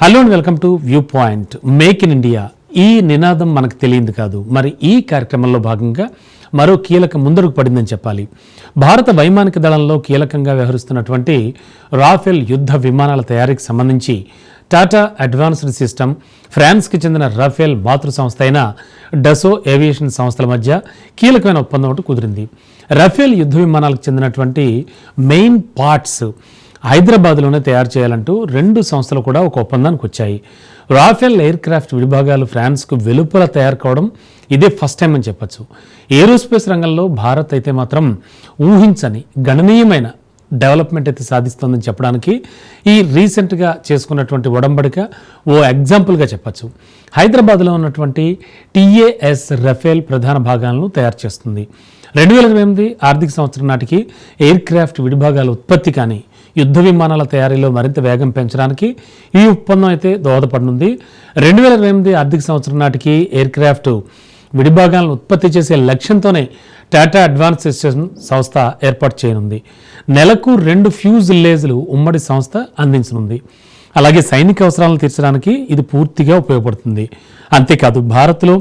Hello and welcome to view point. Make in India ఈ నినాదం మనకు తెలియంది కాదు. మరి ఈ కార్యక్రమంలో భాగంగా మరో కీలక ముందడుగు పడిందని చెప్పాలి. భారత వైమానిక దళంలో కీలకంగా వ్యవహరిస్తున్నటువంటి రాఫెల్ యుద్ధ విమానాల తయారీకి సంబంధించి టాటా అడ్వాన్స్డ్ సిస్టమ్, ఫ్రాన్స్కి చెందిన రాఫెల్ మాతృ సంస్థ అయిన డసో ఏవియేషన్ సంస్థల మధ్య కీలకమైన ఒప్పందం ఒకటి కుదిరింది. రాఫెల్ యుద్ధ విమానాలకు చెందినటువంటి మెయిన్ పార్ట్స్ హైదరాబాద్లోనే తయారు చేయాలంటూ రెండు సంస్థలు కూడా ఒక ఒప్పందానికి వచ్చాయి. రాఫెల్ ఎయిర్ క్రాఫ్ట్ విడిభాగాలు ఫ్రాన్స్కు వెలుపల తయారు కావడం ఇదే ఫస్ట్ టైం అని చెప్పచ్చు. ఏరోస్పేస్ రంగంలో భారత్ అయితే మాత్రం ఊహించని గణనీయమైన డెవలప్మెంట్ అయితే సాధిస్తుందని చెప్పడానికి ఈ రీసెంట్గా చేసుకున్నటువంటి ఒడంబడిక ఓ ఎగ్జాంపుల్గా చెప్పచ్చు. హైదరాబాద్లో ఉన్నటువంటి టీఏఎస్ రఫేల్ ప్రధాన భాగాలను తయారు చేస్తుంది. 2028 ఆర్థిక సంవత్సరం నాటికి ఎయిర్ క్రాఫ్ట్ విడిభాగాల ఉత్పత్తి కానీ యుద్ధ విమానాల తయారీలో మరింత వేగం పెంచడానికి ఈ ఒప్పందం అయితే దోహదపడనుంది. 2028 ఆర్థిక సంవత్సరం నాటికి ఎయిర్ క్రాఫ్ట్ విడిభాగాలను ఉత్పత్తి చేసే లక్ష్యంతోనే టాటా అడ్వాన్స్ సిస్టమ్ సంస్థ ఏర్పాటు చేయనుంది. నెలకు 2 ఫ్యూజిల్లేజ్లు ఉమ్మడి సంస్థ అందించనుంది. అలాగే సైనిక అవసరాలను తీర్చడానికి ఇది పూర్తిగా ఉపయోగపడుతుంది. అంతేకాదు భారత్లో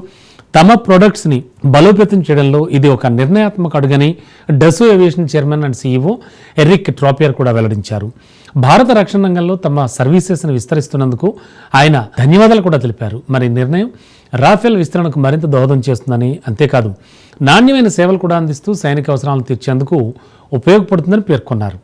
తమ ప్రొడక్ట్స్ని బలోపేతం చేయడంలో ఇది ఒక నిర్ణయాత్మక అడుగని Dassault Aviation chairman and CEO Eric Trappier కూడా వెల్లడించారు. భారత రక్షణ రంగంలో తమ సర్వీసెస్ని విస్తరిస్తున్నందుకు ఆయన ధన్యవాదాలు కూడా తెలిపారు. మరి నిర్ణయం రాఫెల్ విస్తరణకు మరింత దోహదం చేస్తుందని, అంతేకాదు నాణ్యమైన సేవలు కూడా అందిస్తూ సైనిక అవసరాలను తీర్చేందుకు ఉపయోగపడుతుందని పేర్కొన్నారు.